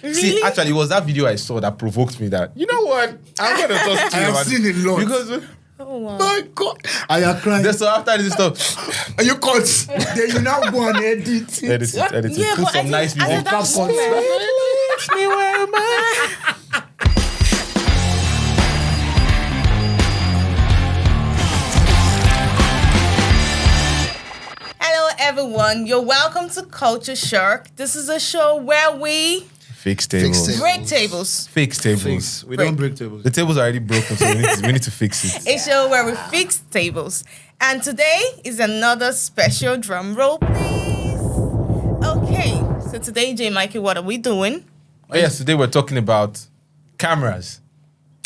See, actually, it was that video I saw that provoked me that, you know what? I'm going to talk to you I have about seen it a lot. Because... Oh, wow. My God. I am crying. So after this stuff... And you cut. Then you now go and edit it. Edit it. Yeah, Put but some nice music. Hello, everyone. You're welcome to Culture Shark. This is a show where we Fix tables. break tables. Fix tables. We don't break tables. The table's already broken, so we need to fix it. A show where we fix tables. And today is another special drum roll, please. Okay, so today, J. Mikey, what are we doing? Oh, yes, today we're talking about cameras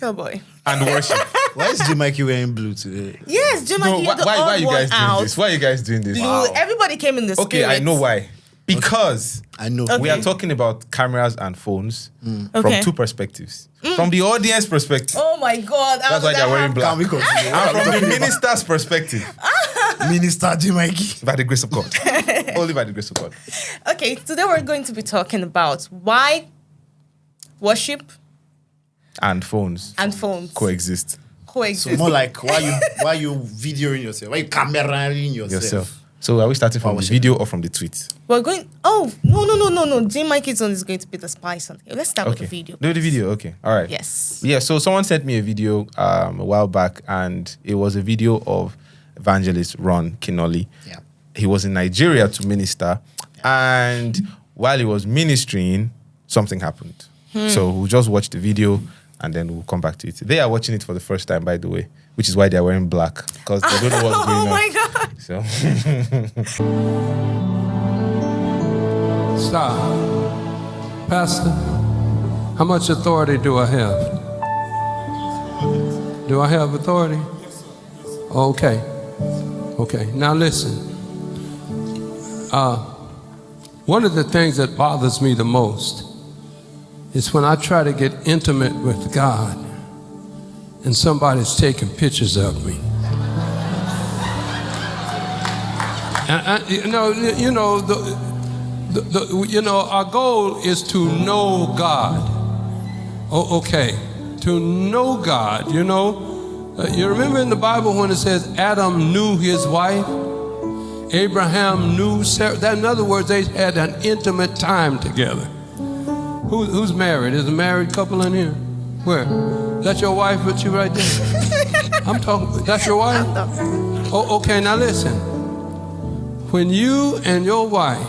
Oh boy. and worship. Why is J. Mikey wearing blue today? Yes, J. Mikey, you're the why are odd you one guys doing out. this? Why are you guys doing this? Blue. Everybody came in the Okay, I spirit. know why. Because I know. Okay. we are talking about cameras and phones from Okay. two perspectives. From the audience perspective. Oh my God. That's why they're wearing black. Can we continue? And from the minister's perspective. Minister J. Mikey. By the grace of God. Only by the grace of God. Okay, today we're going to be talking about why worship And phones and phones coexist. So coexist. more like why you videoing yourself? Why you cameraing yourself? So are we starting from the worship. video or from the tweet? We're going. Oh no! J. Mikey's one is going to be the spice on here. Let's start with the video. Do the video, okay. All right. Yes. Yeah, so someone sent me a video a while back, and it was a video of evangelist Ron Kinoli. Yeah. He was in Nigeria to minister, and while he was ministering, something happened. So we'll just watch the video, and then we'll come back to it. They are watching it for the first time, by the way, which is why they're wearing black, because they don't know what's going on. Oh my God. So Stop. Pastor, how much authority do I have? Do I have authority? Okay. Okay. Now listen. One of the things that bothers me the most is when I try to get intimate with God and somebody's taking pictures of me. Our goal is to know God. Oh, okay. To know God, you remember in the Bible when it says Adam knew his wife? Abraham knew Sarah. That, in other words, they had an intimate time together. Who's married? Is a married couple in here? Where? That's your wife with you right there? I'm talking, that's your wife? Oh, okay, now listen. When you and your wife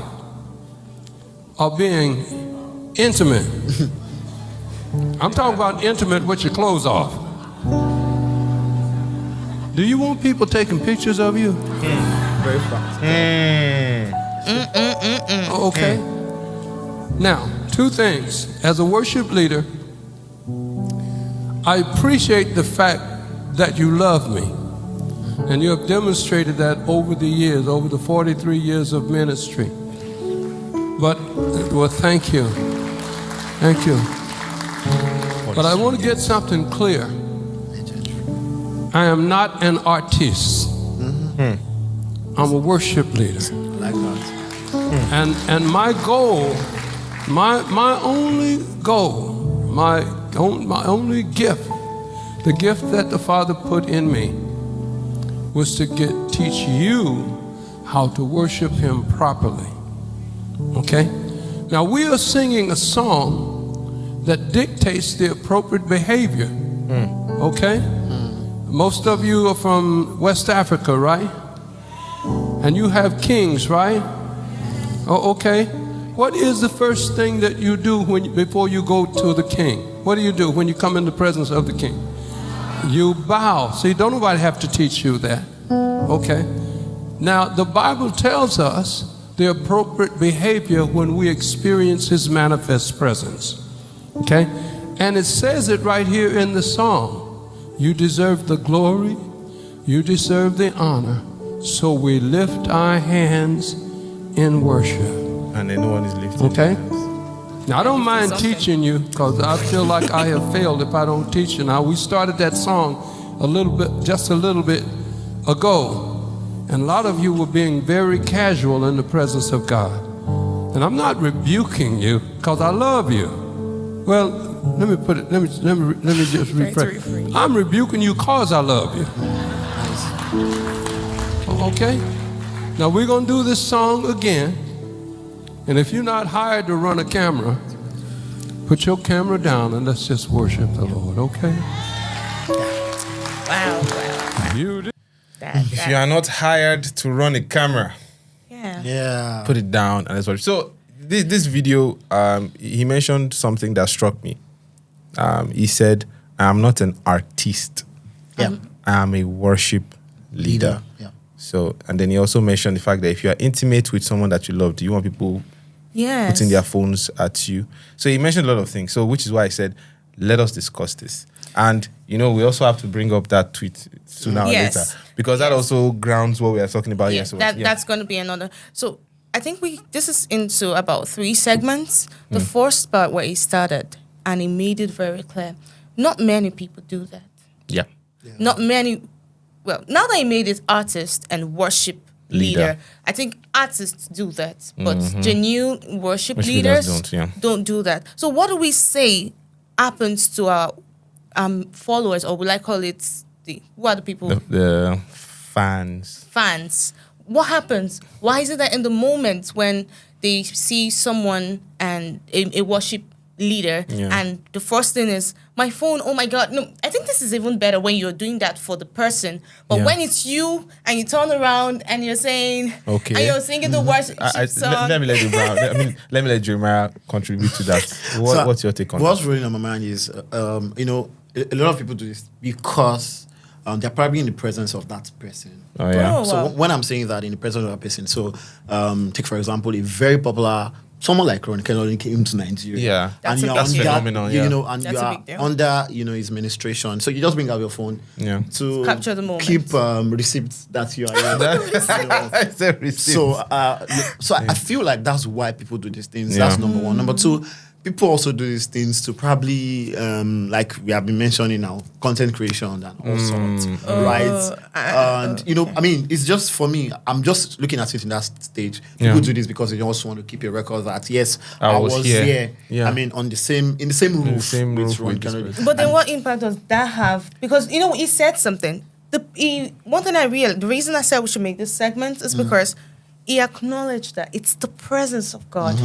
are being intimate, I'm talking about intimate with your clothes off. Do you want people taking pictures of you? Very fast. Okay. Now, two things. As a worship leader, I appreciate the fact that you love me. And you have demonstrated that over the years, over the 43 years of ministry. But, well, thank you. Thank you. But I want to get something clear. I am not an artist. I'm a worship leader. Like that. And my goal, my only goal, my only gift, the gift that the Father put in me, was to teach you how to worship Him properly. Okay? Now we are singing a song that dictates the appropriate behavior. Okay? Most of you are from West Africa, right? And you have kings, right? Oh, okay. What is the first thing that you do before you go to the king? What do you do when you come in the presence of the king? You bow. See, don't nobody have to teach you that. Okay. Now, the Bible tells us the appropriate behavior when we experience His manifest presence. Okay? And it says it right here in the song. You deserve the glory. You deserve the honor. So we lift our hands in worship. And then no one is lifting. Okay? Now, I don't mind teaching you because I feel like I have failed if I don't teach you. Now, we started that song just a little bit ago. And a lot of you were being very casual in the presence of God. And I'm not rebuking you because I love you. Well, let me put it. Let me just rephrase. I'm rebuking you cause I love you. Okay. Now we're gonna do this song again, and if you're not hired to run a camera, put your camera down and let's just worship the Lord. Okay. Wow. You did. If you are not hired to run a camera, Yeah. put it down and let's watch. So this video, he mentioned something that struck me. He said, "I'm not an artist. Yeah. I am a worship leader." Yeah. So, and then he also mentioned the fact that if you are intimate with someone that you love, do you want people putting their phones at you? So he mentioned a lot of things. So, which is why I said, let us discuss this. And, we also have to bring up that tweet sooner or later. Because that also grounds what we are talking about here. So, that's going to be another. So I think this is into about 3 segments. The first part where he started, and he made it very clear. Not many people do that. Yeah. Not many. Well, now that he made it artist and worship leader, I think artists do that. But genuine worship leaders don't do that. So what do we say happens to our followers, or will I call it who are the people? The fans. Fans. What happens? Why is it that in the moment when they see someone and a worship leader, and the first thing is my phone, oh my God, no, I think this is even better when you're doing that for the person, but when it's you and you turn around and you're saying, and you're singing the worship song. Let me let Jeremiah contribute to that. What's your take on What's rolling on my mind is, a lot of people do this because they're probably in the presence of that person. Oh, yeah. Oh, wow. So when I'm saying that, in the presence of that person, so take for example a very popular, someone like Ron Kennedy came to Nigeria. Yeah, That's and a you're big deal. phenomenal. and That's you a are big deal. under, his administration. So you just bring out your phone to Capture the moment. keep receipts that you are. I said receipt. So I feel like that's why people do these things. That's number one. Number two, people also do these things to probably, like we have been mentioning now, content creation and all sorts, right? And it's just, for me, I'm just looking at it in that stage. People do this because they also want to keep a record that yes, I was here. Yeah. In the same roof with Ron Kennedy. But then what impact does that have? Because, he said something. One thing I realized, the reason I said we should make this segment is because he acknowledged that it's the presence of God.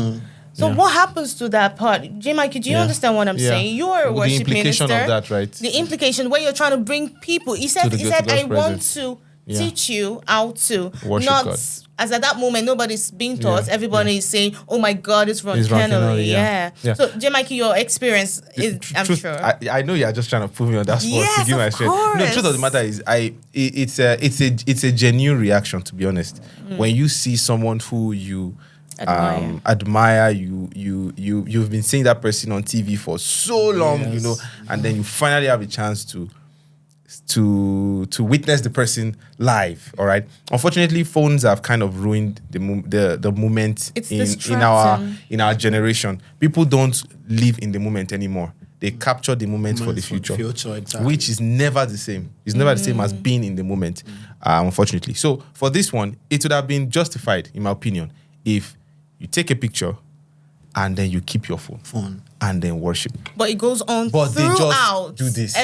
So what happens to that part? J. Mikey, do you understand what I'm saying? You are a worship minister. The implication minister. of that, right? The implication where you're trying to bring people. He said, I want to teach you how to worship not God. As at that moment nobody's being taught. Everybody is saying, "Oh my God, it's Ron It's Ron Kennedy." Kennedy, So, J. Mikey, your experience is, I'm sure. I know you're just trying to put me on that spot Yes, to give my of strength. No, the truth of the matter is, it's a genuine reaction, to be honest. When you see someone who you admire, you've been seeing that person on TV for so long, and then you finally have a chance to witness the person live. All right. Unfortunately, phones have kind of ruined the moment in our generation. People don't live in the moment anymore. They capture the moment for the future, exactly. which is never the same. It's never the same as being in the moment, unfortunately. So for this one, it would have been justified, in my opinion, if you take a picture and then you keep your phone and then worship. But it goes on But throughout. they just do this.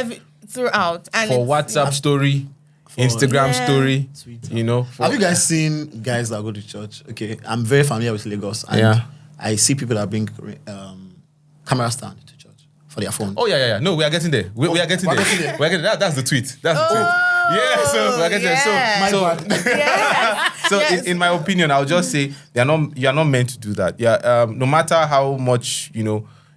Throughout. And For WhatsApp story, Instagram story, Twitter. Have you guys seen guys that go to church? Okay, I'm very familiar with Lagos. And I see people that bring camera stand to church for their phone. Oh, yeah. No, we are getting there. We are getting there. We're getting there. That's the tweet. That's the tweet. Yeah, so we're getting there. So in my opinion, I'll just say you are not meant to do that. Yeah, no matter how much,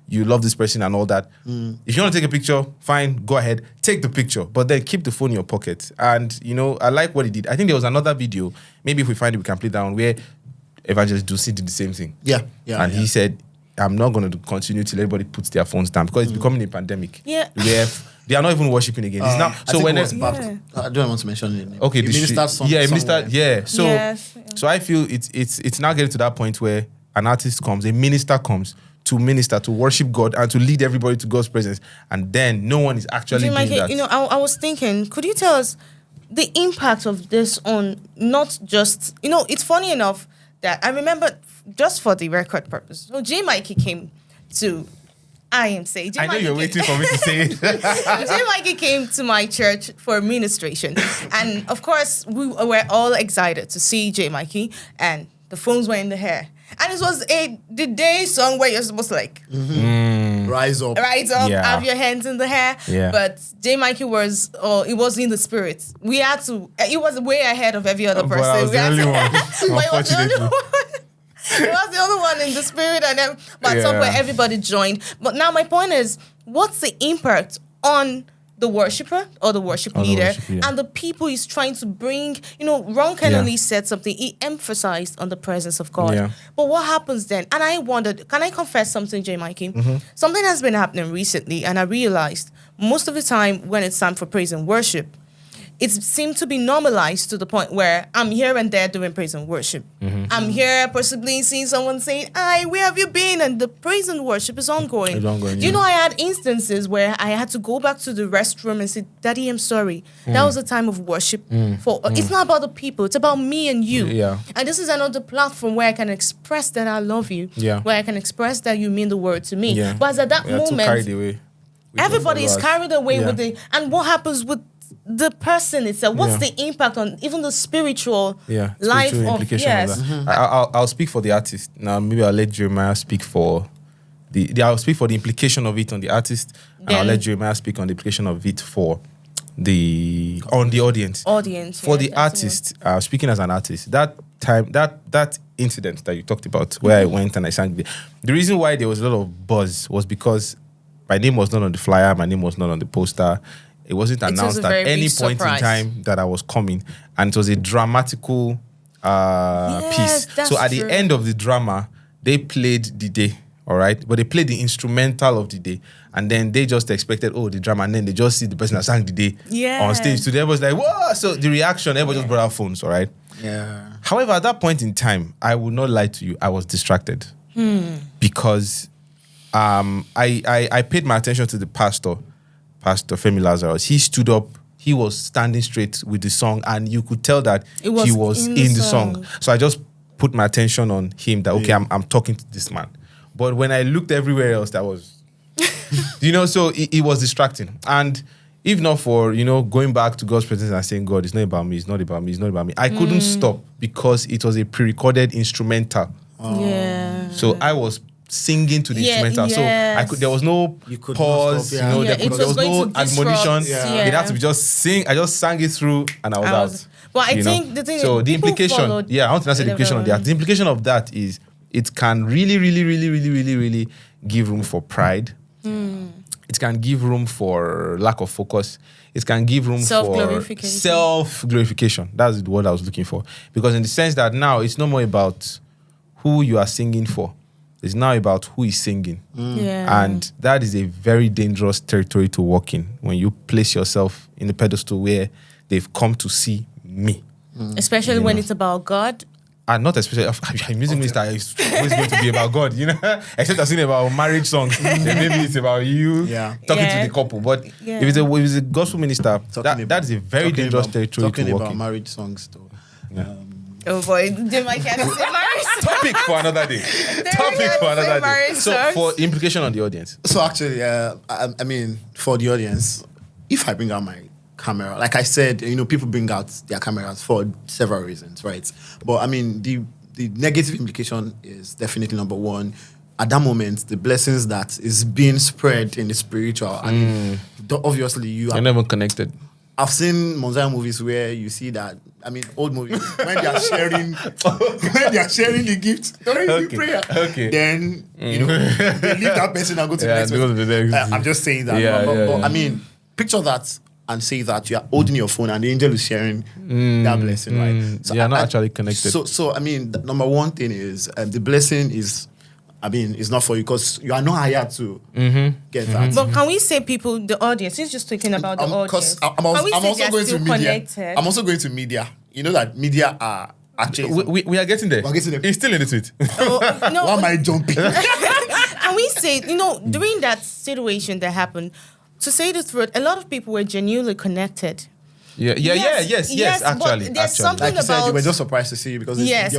you love this person and all that. If you want to take a picture, fine, go ahead, take the picture. But then keep the phone in your pocket. And, I like what he did. I think there was another video, maybe if we find it, we can play that one, where Evangelist Dusi did the same thing. Yeah. He said, I'm not going to continue till everybody puts their phones down because it's becoming a pandemic. Yeah. Where they are not even worshiping again. It's now, so when I don't want to mention it. Okay, minister. So I feel it's now getting to that point where an artist comes, a minister comes to minister, to worship God, and to lead everybody to God's presence, and then no one is actually doing that. I was thinking, could you tell us the impact of this on not just, it's funny enough that I remember, just for the record purpose, so J. Mikey came to I am saying. I know you're waiting for me to say it. J. Mikey came to my church for ministration. And of course, we were all excited to see J. Mikey. And the phones were in the air. And it was the day song where you're supposed to like rise up, have your hands in the hair. Yeah. But J. Mikey it was in the spirit. We had to. It was way ahead of every other person. But I was the only one. But it was the only Unfortunately. one. It was the only one in the spirit, and then but somewhere everybody joined. But now my point is, what's the impact on the worshiper or the worship leader and the people he's trying to bring? Ron Kennedy said something. He emphasized on the presence of God. Yeah. But what happens then? And I wondered, can I confess something, J. Mikey? Something has been happening recently, and I realized most of the time when it's time for praise and worship, it seemed to be normalized to the point where I'm here and there doing praise and worship. I'm here possibly seeing someone saying, "Hi, where have you been?" And the praise and worship is ongoing. Do you know I had instances where I had to go back to the restroom and say, "Daddy, I'm sorry. That was a time of worship." It's not about the people. It's about me and you. Yeah. And this is another platform where I can express that I love you. Yeah. Where I can express that you mean the word to me. Yeah. But at that We are too moment, carried away. everybody is carried away Yeah. with it. And what happens with the person itself? What's the impact on even the spiritual life spiritual of implication yes? of that. I'll speak for the artist. Now maybe I'll let Jeremiah speak for I'll speak for the implication of it on the artist, and I'll let Jeremiah speak on the implication of it for the audience. For the artist, speaking as an artist, that time, that incident that you talked about, where I went and I sang, the reason why there was a lot of buzz was because my name was not on the flyer, my name was not on the poster. It wasn't announced at any point in time that I was coming, and it was a dramatical piece. So at the end of the drama, they played the day, all right? But they played the instrumental of the day, and then they just expected, the drama, and then they just see the person that sang the day on stage. So they was like, whoa! So the reaction, everybody just brought out phones, all right? Yeah. However, at that point in time, I will not lie to you, I was distracted because I paid my attention to the pastor, Pastor Femi Lazarus. He stood up. He was standing straight with the song, and you could tell that he was in the song. So I just put my attention on him. That I'm talking to this man. But when I looked everywhere else, that was, so it was distracting. And if not for going back to God's presence and saying, "God, it's not about me. It's not about me. It's not about me," I couldn't stop because it was a pre-recorded instrumental. Yeah. So I was singing to the instrumental, so I could. There was no pause. Stop, there was no admonition. Yeah. It had to be just sing. I just sang it through, and I was out. But I think the thing. So is, the implication, I want to say the implication of that. The implication of that is it can really, really, really, really, really, really give room for pride. It can give room for lack of focus. It can give room for self-glorification. That's the word I was looking for. Because in the sense that now it's no more about who you are singing for. It's now about who is singing. And that is a very dangerous territory to walk in when you place yourself in the pedestal where they've come to see me. Especially when it's about God. And not especially, I'm music minister is always going to be about God, except I'm singing about marriage songs. Then maybe it's about you talking to the couple. But if it's a gospel minister, that is a very dangerous territory to walk in. Talking about marriage songs, though. Oh boy, did my cat say marriage? Topic for another day. So for implication on the audience. So actually, I mean, for the audience, if I bring out my camera, like I said, people bring out their cameras for several reasons, right? But I mean, the negative implication is definitely number one. At that moment, the blessings that is being spread in the spiritual, I mean, obviously you're never connected. I've seen Mosiah movies where you see that. I mean, old movies when they are sharing, the gift during the prayer. Okay. Then they leave that person and go to the next person. I'm just saying that. But I mean, picture that and say that you are holding your phone and the angel is sharing that blessing, right? So you're not actually connected. So I mean, the number one thing is the blessing is. I mean, it's not for you because you are not hired to get that. But can we say people, the audience, he's just talking about the audience. I'm also going to media. Connected? I'm also going to media. You know that media are actually... We are getting there. We're getting there. It's still in the tweet. No, why am I jumping? And we say, during that situation that happened, to say the truth, a lot of people were genuinely connected. Yes, actually. There's something like you said, about... you were just surprised to see you because... there's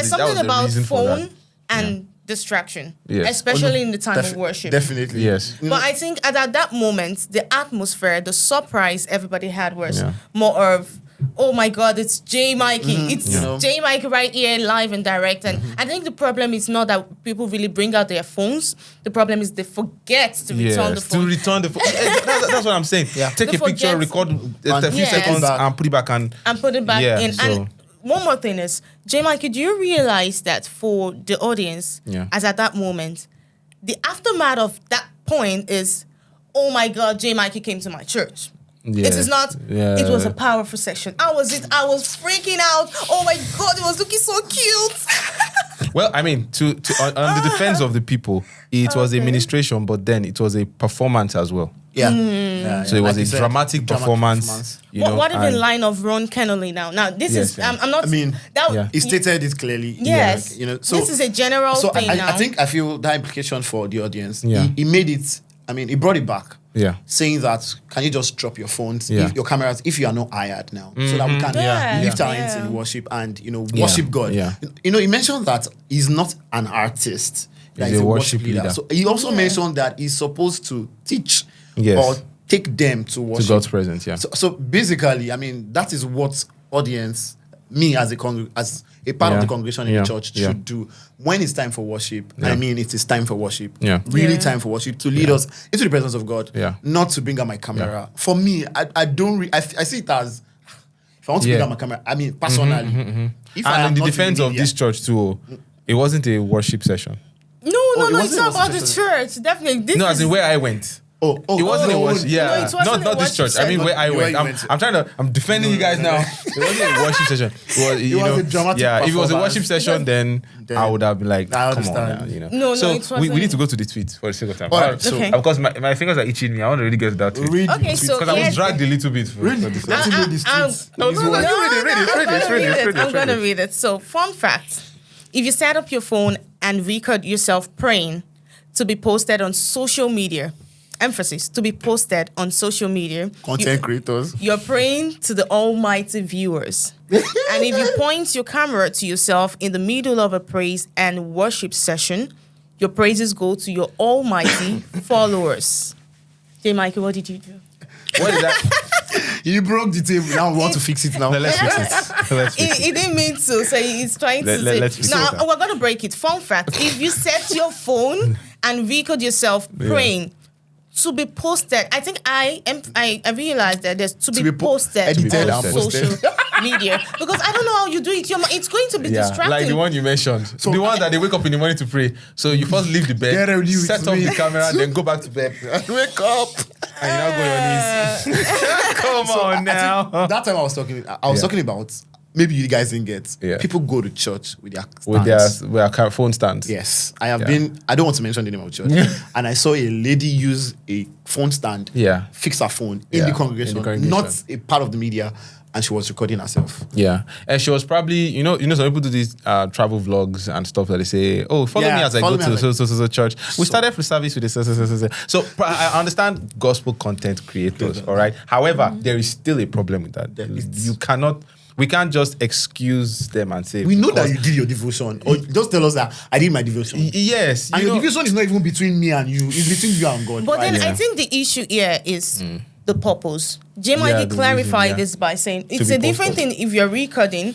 something about phone and distraction, Yes. especially in the time of worship. Definitely. Yes. You know, But I think at that moment, the atmosphere, the surprise everybody had was Yeah. more of, oh my God, it's J. Mikey. It's Yeah. J. Mikey right here, live and direct. And I think the problem is not that people really bring out their phones. The problem is they forget to return the Yes, phone. to return the phone. that's what I'm saying. Yeah. Take They a picture, forget- record a few Yes. seconds, Back. and put it back. And Put it back Yeah, in. so- And one more thing is, J. Mikey, do you realize that for the audience, Yeah. as at that moment, the aftermath of that point is, oh my God, J. Mikey came to my church. It is not. Yeah. It was a powerful session. I was freaking out. Oh my God, it was looking so cute. Well, I mean, on the defense of the people, it was a ministration, but then it was a performance as well. yeah. Hmm. Yeah, So it was like you a said, dramatic performance. You know, What if in and- line of Ron Kennelly now? Now this Yes, is. yeah. I'm not. I mean, that, yeah. He stated it clearly. Yes. Like, you know, so this is a general so thing now. I feel that implication for the audience. Yeah. He made it. I mean, he brought it back. Yeah. Saying that, can you just drop your phones, Yeah. if your cameras, if you are not hired now, so that we can Yeah. lift our Yeah. hands in worship and Yeah. worship God. Yeah. You know, he mentioned that he's not an artist; that He's a worship leader. So he also mentioned that he's supposed to teach Yes. or take them to To worship. God's presence, yeah. So basically, I mean, that is what audience, me as a part of Yeah. the congregation in Yeah. the church Yeah. should do when it's time for worship. Yeah. I mean, it is time for worship. Yeah. Really Yeah. time for worship to lead us into the presence of God. Yeah. Not to bring out my camera. For me, I don't. I see it as if I want to bring Yeah. out my camera. I mean, personally, if I And am in the not defense of media- this church too, it wasn't a worship session. no, it it's wasn't not a about the session. church. Definitely, this No, is as in where I went. It wasn't a worship. Yeah, No, it wasn't not a this church. worship I mean, where I session. went. Where you went to. I'm trying to. I'm defending you guys now. It wasn't a worship session. It was, you was know, a dramatic Yeah, if it was a worship performance. session, then I would have been like, I come on, understand. now, you know. No, so it we wasn't. need to go to the tweet for the sake of time. All right, so- Okay. Because my fingers are itching me. I want to really get to that tweet. Read Okay, the so tweet. Because I yes. was dragged a little bit. For Read this. Let him read the tweets. No, you read it. I'm going to read it. So, fun fact. If you set up your phone and record yourself praying to be posted on social media, emphasis, to be posted on social media, Content creators. you're praying to the almighty viewers. And if you point your camera to yourself in the middle of a praise and worship session, your praises go to your almighty followers. J. Mikey, what did you do? What is that? You broke the table. Now we want to fix it now. Let's fix it. Let's fix it. He didn't mean to, so he's trying to say. let's fix Now, it. we're going to break it. Fun fact, if you set your phone and record yourself praying to be posted, I think I realized that there's to be posted edited on and social posted. media. Because I don't know how you do it. It's going to be Yeah, distracting. like the one you mentioned. The one that they wake up in the morning to pray. So you first leave the Get bed, ready with set up me. the camera, then go back to bed. Wake up. And you now go on your knees. Come on now. That time I was talking about, maybe you guys didn't get. Yeah. People go to church with their With their phone stands. Yes, I have Yeah. been. I don't want to mention the name of the church. And I saw a lady use a phone stand. Yeah. Fix her phone Yeah, in the in congregation, the congregation. not a part of the media, and she was recording herself. Yeah. And she was probably, you know, some people do these travel vlogs and stuff that they say, oh, follow Yeah, me as I follow go me to as so church. We started the service with this. So I understand gospel content creators, all right? However, there is still a problem with that. We can't just excuse them and say, We know that because- you did your devotion, or just tell us that I did my devotion. Yes. And you your know- devotion is not even between me and you; it's between you and God. But then right? I think the issue here is the purpose. J. Yeah, Mikey the clarified reason, yeah. this by saying it's be a different posted. thing if you're recording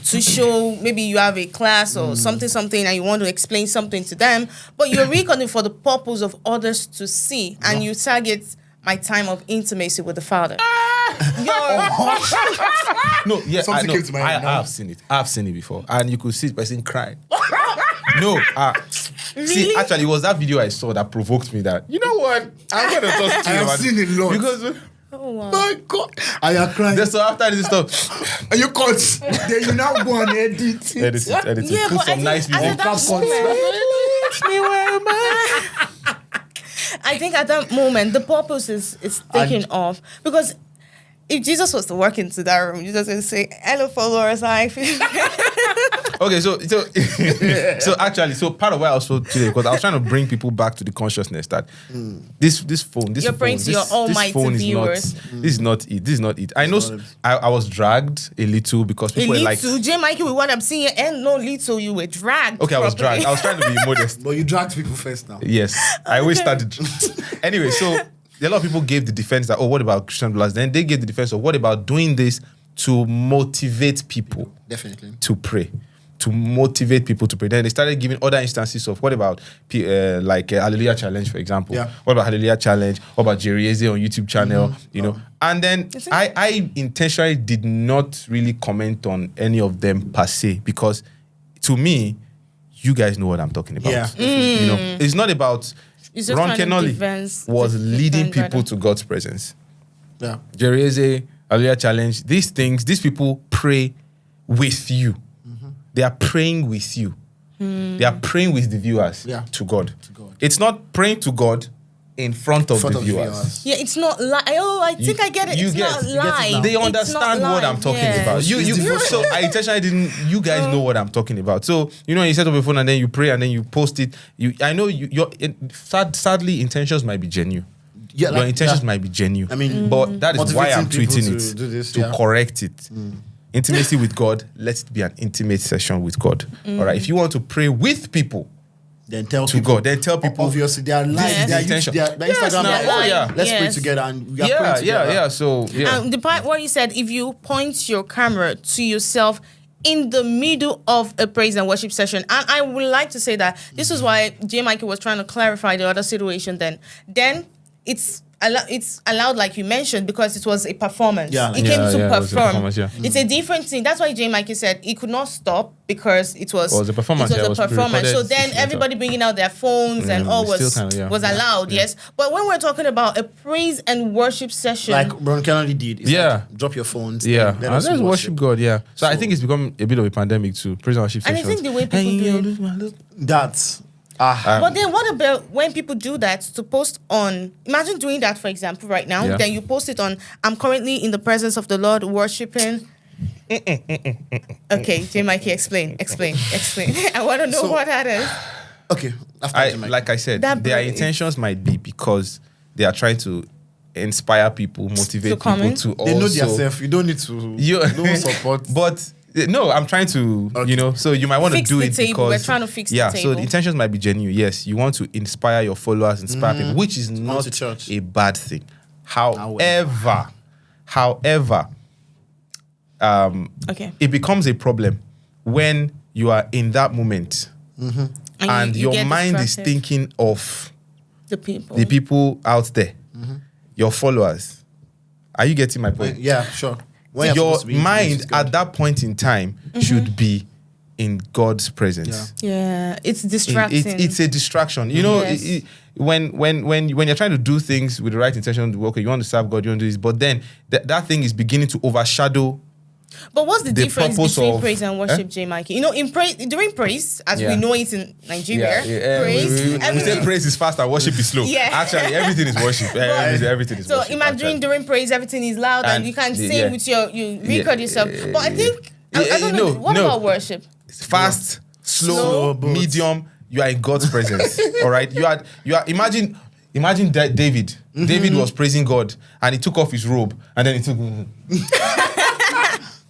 to show maybe you have a class or something and you want to explain something to them, but you're recording for the purpose of others to see and you target my time of intimacy with the Father. No, yeah, Something came to my head now. I've seen it. I've seen it before. And you could see the person crying. No, see, Really? actually, it was that video I saw that provoked me that, you know what? I'm going to talk to I you have about seen it. a lot. Because Oh, wow. My God, I am crying. so after this stuff, And you cut. Then you now go and edit. edit it. Yeah, Put but some nice at music. that I think at that moment the purpose is taken off because if Jesus was to walk into that room, Jesus would say, "Hello, followers. I feel." Okay, so actually, so part of why I also today, because I was trying to bring people back to the consciousness that this phone, You're praying to your almighty viewers. This is not it. This is not it. I know. I was dragged a little because people were like, J. Mikey, with what I'm seeing, and no little, you were dragged. okay, I was properly. dragged. I was trying to be modest. But you dragged people first now. Yes, I always started. Anyway, so a lot of people gave the defense that, oh, what about Christian bloggers? Then they gave the defense of what about doing this to motivate people Definitely. to pray, to motivate people to pray. Then they started giving other instances of what about like Hallelujah Challenge, for example. Yeah. What about Hallelujah Challenge? What about Jerry Eze on YouTube channel? You know, and then I intentionally did not really comment on any of them per se because to me, you guys know what I'm talking about. Yeah. You know, it's not about It's just Ron trying to Kenoli was leading defend people brother. to God's presence. Yeah. Jerry Eze, Hallelujah Challenge, these people pray with you. They are praying with you. They are praying with the viewers to God. It's not praying to God in front of the viewers. Yeah, it's not live. I think I get it. It's not live. They It's understand not what I'm live, talking yeah. about. So I intentionally didn't. You guys know what I'm talking about. So you know, you set up a phone and then you pray and then you post it. I know sadly, intentions might be genuine. Yeah, Your intentions might be genuine. I mean, but that is why I'm motivating people tweeting to it do this, to correct it. Intimacy with God, let it be an intimate session with God. All right. If you want to pray with people, then tell to people. God, then tell people. Obviously, they are live. Yes. They are Intention. their Instagram. now. Like, Oh, yeah. Let's pray Yes. together and we are praying together. Yeah. So The part what you said, if you point your camera to yourself in the middle of a praise and worship session, and I would like to say that this is why J. Mikey was trying to clarify the other situation. Then it's allowed, like you mentioned, because it was a performance. Yeah. It came to it was a perform. performance, yeah. It's a different thing. That's why J. Mikey said he could not stop because it was a performance. It Yeah, it was was a performance. So pre-recorded. then everybody bringing out their phones and all still was kind of, was allowed. Yes, but when we're talking about a praise and worship session, Like Ron Kennedy did. It's like, drop your phones. Yeah, and let and us let's worship God. Yeah, so I think it's become a bit of a pandemic too. Praise and worship and I sessions. think the way people do it. That's But then what about when people do that to post on, imagine doing that, for example, right now, Yeah. then you post it on, I'm currently in the presence of the Lord worshiping. Okay, J. Mikey, explain. I want to know So- what that is. okay. After Jamaica. Like I said, That their bro- intentions might be because they are trying to inspire people, motivate To people comment? to they know also. themselves. You don't need to. You no support. But no, I'm trying to, Okay. so you might want to Fix do the it table. because We're trying to fix the yeah. So table. the intentions might be genuine. Yes, you want to inspire your followers, inspire people, which is not to church. a bad thing. However, Okay. it becomes a problem when you are in that moment and you your get mind is distracted. thinking of The people. the people out there, your followers. Are you getting my point? Yeah, sure. When you're Your supposed to be mind introduced to God. at that point in time should be in God's presence. Yeah, it's distracting. It's a distraction. You know, Yes. when you're trying to do things with the right intention, okay, you want to serve God, you want to do this, but then that thing is beginning to overshadow. But what's the difference purpose between of- praise and worship, J. Mikey? You know, in praise, during praise, as Yeah. we know it in Nigeria, praise, we say everything- praise is fast and worship is slow. Yeah. Actually, everything is worship. Everything is So worship. imagine actually. during praise, everything is loud and And you can the- sing yeah. with you record Yeah. yourself. But I think, I don't know, what no. about worship? It's fast, slow, Slow. medium. You are in God's presence. All right. You are. Imagine David. David was praising God, and he took off his robe, and then he took.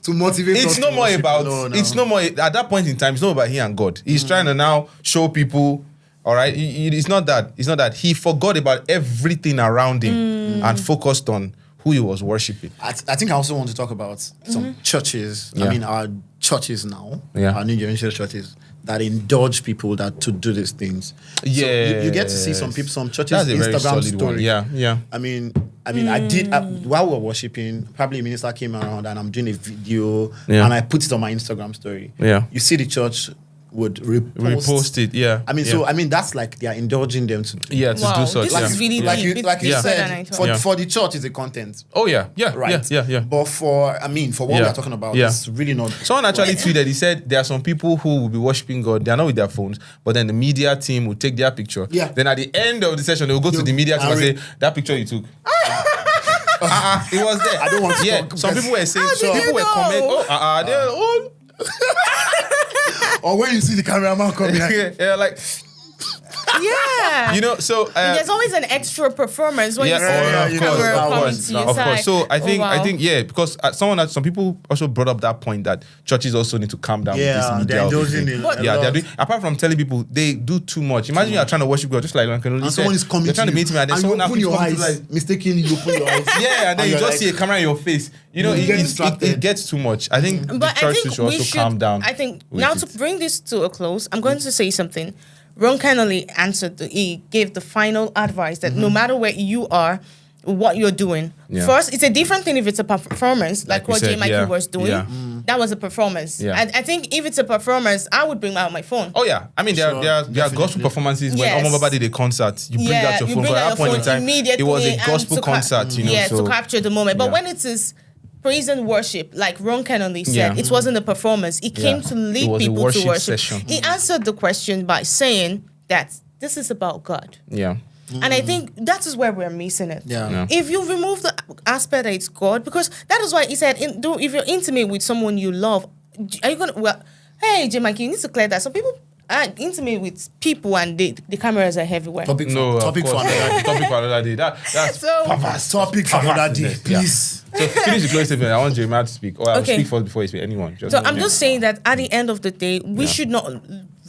to motivate. us It's to no more worship about. alone It's now. no more at that point in time. It's not about he and God. He's trying to now show people. All right. It's not that. It's not that he forgot about everything around him and focused on who he was worshiping. I think I also want to talk about some churches. Yeah. I mean, our churches now, Yeah. our new generation churches that indulge people that to do these things. So you get to see some people, some churches That's a very Instagram solid story. one. Yeah. I mean, I did while we were worshiping. Probably a minister came around and I'm doing a video Yeah. and I put it on my Instagram story. Yeah. You see the church would Repost it. Yeah. I mean, yeah. so that's like they are indulging them to do. Yeah, to Wow, do such. this yeah. is really Like deep. you, like you It's better than I said, thought. for the church is the content. Oh yeah. Right. Yeah. But for what Yeah. we're talking about, Yeah. it's really not. Someone actually tweeted, he said there are some people who will be worshiping God, they are not with their phones, but then the media team will take their picture. Yeah. Then at the end of the session, they will go to the media team and say, that picture you took. It was there. I don't want to Yeah, talk some because- people were saying, How did some you people were know? commenting, they're all. Or when you see the cameraman coming, like, yeah, like Yeah. you know. So There's always an extra performance when you see the camera coming to your of side. course. So I think wow. yeah, because some people also brought up that point that churches also need to calm down with this yeah, media. they're indulging thing. in Yeah, they're doing. Apart from telling people they do too much. Imagine you are trying to worship God, just like and someone is coming you're trying to meet me, and then and you someone open your comes to eyes, like, mistakenly you open your eyes. yeah, and then you you're just like, see a camera in your face. You know, You get it distracted. gets too much. I think the But I church think should also calm down. I think with now it. to bring this to a close, I'm going to say something. Ron Kennedy he gave the final advice that no matter where you are, what you're doing. Yeah. First, it's a different thing if it's a performance, like we what J. said, Michael yeah. was doing. Yeah. That was a performance. Yeah. I think if it's a performance, I would bring out my phone. Oh yeah, I mean there are gospel performances Yes. when Omobaba did a concert. You bring out your you phone. bring But out at that point in time, immediately it was a and gospel to concert. You know, yeah, so to capture the moment. But yeah. when it is praise and worship, like Ron Kennedy said, Yeah. it wasn't a performance. It came Yeah. to It lead was a people to worship worship. session. He answered the question by saying that this is about God. yeah, And I think that is where we're missing it. Yeah. Yeah. If you remove the aspect that it's God, because that is why he said, if you're intimate with someone you love, are you going to, well, hey, J. Mikey, you need to clear that. Some people are intimate with people and the cameras are everywhere. Topic no, for topic for another day. That's So- perverse. Topic for another day, Yeah. please. So finish the closing statement. I want Jeremiah to speak, or I'll Okay. speak first before you speak. Anyone. So I'm just saying that at the end of the day, we should not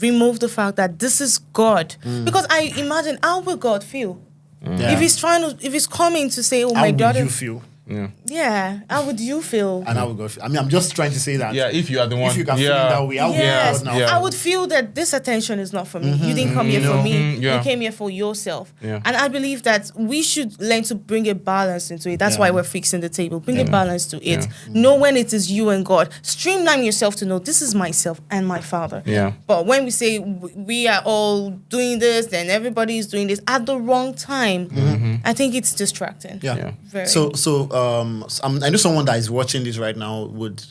remove the fact that this is God. Because I imagine, how will God feel? Yeah. If he's coming to say, oh, How my would daughter. you feel? Yeah, how would you feel? And I would go. I mean, I'm just trying to say that. Yeah, if you are the one. If you can feel it that way, how would you Yes, feel now? Yeah. I would feel that this attention is not for me. You didn't come here for me. yeah. You came here for yourself. Yeah. And I believe that we should learn to bring a balance into it. That's Yeah. why we're fixing the table. Bring a balance to it. Know when it is you and God. Streamline yourself to know this is myself and my Father. Yeah. But when we say we are all doing this, then everybody is doing this at the wrong time, I think it's distracting. Yeah. Yeah. Very. I know someone that is watching this right now would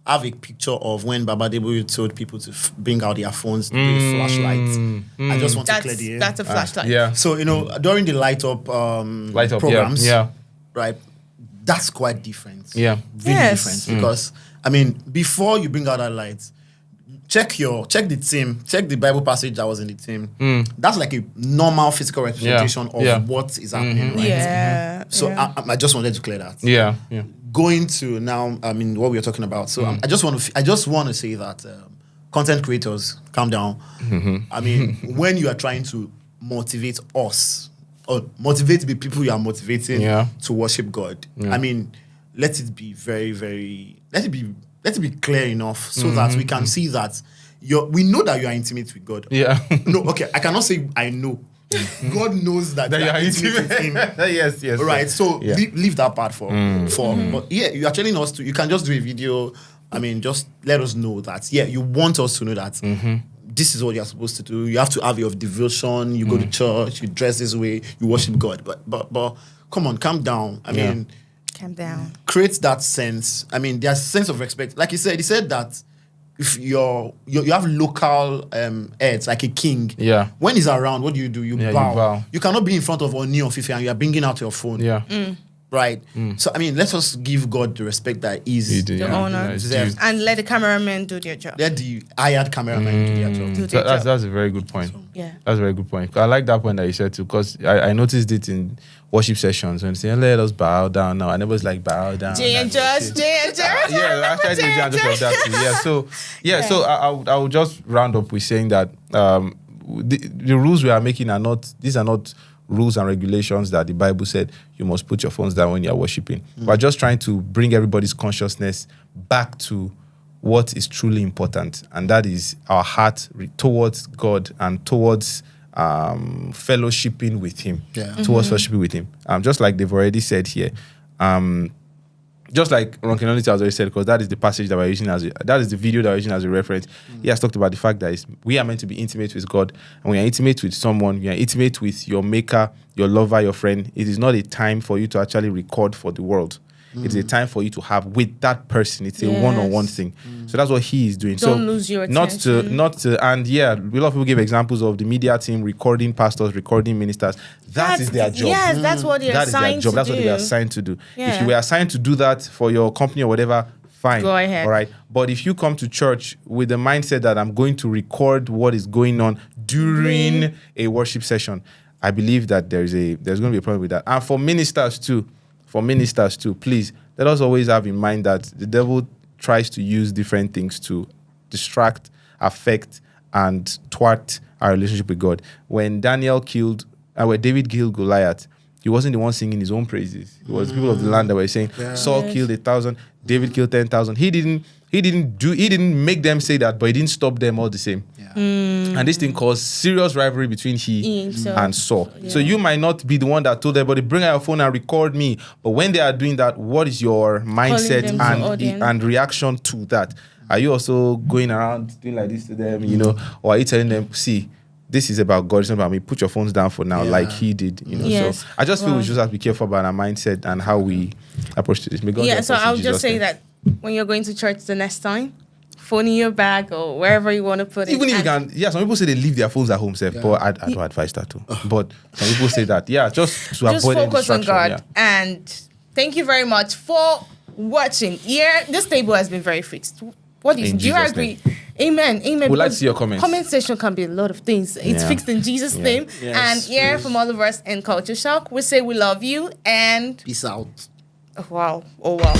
have a picture of when Baba Debo told people to bring out their phones, the flashlights. I just want to clear the air. That's a flashlight. Yeah. So, during the light up programs, Yeah. right, that's quite different. Yeah. Really Yes. different. Because, I mean, before you bring out that light, check the theme, check the Bible passage that was in the theme. That's like a normal physical representation of what is happening, right? Yeah. So yeah. I just wanted to clear that. Yeah. Yeah. Going to now, I mean, what we are talking about. So I just want to say that content creators, calm down. I mean, when you are trying to motivate us or motivate the people you are motivating to worship God, I mean, let it be very, very. Let it be clear enough so that we can see that we know that you are intimate with God. Yeah. No, okay, I cannot say I know. God knows that you are intimate with Him. Yes. Right, so Yeah. leave that part for. But yeah, you are telling us you can just do a video. I mean, just let us know that. Yeah, you want us to know that. This is what you're supposed to do. You have to have your devotion. You go to church. You dress this way. You worship God. But come on, calm down. I mean, Calm down. create that sense. I mean, there's a sense of respect. Like he said that if you have local heads like a king. Yeah. When he's around, what do? You Yeah, you bow. bow. You cannot be in front of Oni or Fifi and you are bringing out your phone. Yeah. Right. So I mean, let us give God the respect that You is. do, The yeah. honor. Yeah, it's Deserves. due. And let the cameraman do their job. Let the hired cameraman do their job. Do their job. That's a very good point. Yeah. That's a very good point. I like that point that you said too, because I noticed it in worship sessions when they say, let us bow down now. I never was like, bow down. Jay and Judge. Yeah, I tried to do just like that too. Yeah, so I would just round up with saying that the rules we are making these are not rules and regulations that the Bible said you must put your phones down when you're worshiping. We're just trying to bring everybody's consciousness back to what is truly important, and that is our heart towards God and towards fellowshipping with Him. Yeah. Towards fellowshipping with Him. Just like they've already said here. Just like Ron Kennedy has already said, because that is the passage that we're using that is the video that we're using as a reference. He has talked about the fact that we are meant to be intimate with God, and when you're intimate with someone, you are intimate with your maker, your lover, your friend. It is not a time for you to actually record for the world. It's a time for you to have with that person. It's a one-on-one thing. So that's what he is doing. Don't lose your attention. And yeah, a lot of people give examples of the media team recording pastors, recording ministers. That is their job. Yes, that's what they're That is their assigned job. to That's do. what they were assigned to do. Yeah. If you were assigned to do that for your company or whatever, fine. Go ahead. All right. But if you come to church with the mindset that I'm going to record what is going on during a worship session, I believe that there's going to be a problem with that. And for ministers too, please, let us always have in mind that the devil tries to use different things to distract, affect, and thwart our relationship with God. When David killed Goliath, he wasn't the one singing his own praises. It was people of the land that were saying, Saul killed 1,000, David killed 10,000. He didn't make them say that, but he didn't stop them all the same. Yeah. And this thing caused serious rivalry between he and Saul. Yeah. So you might not be the one that told everybody, bring out your phone and record me. But when they are doing that, what is your mindset and reaction to that? Are you also going around doing like this to them, or are you telling them, see, this is about God, it's not about me. Put your phones down for now, like he did, Yes. So I just feel we just have to be careful about our mindset and how we approach this. May God help us So in I'll Jesus' just say name. that when you're going to church the next time, phone in your bag or wherever you want to put it. Even if you can, some people say they leave their phones at home, but I don't advise that too. But some people say that, just to avoid any focus on distraction. God. Yeah. And thank you very much for watching. This table has been very fixed. What do you In do? You Jesus' agree? Amen. We'd like to see your comments. Comment section can be a lot of things. It's fixed in Jesus' name. Yes, And from all of us in Culture Shock, we say we love you and Peace out. wow. Oh wow.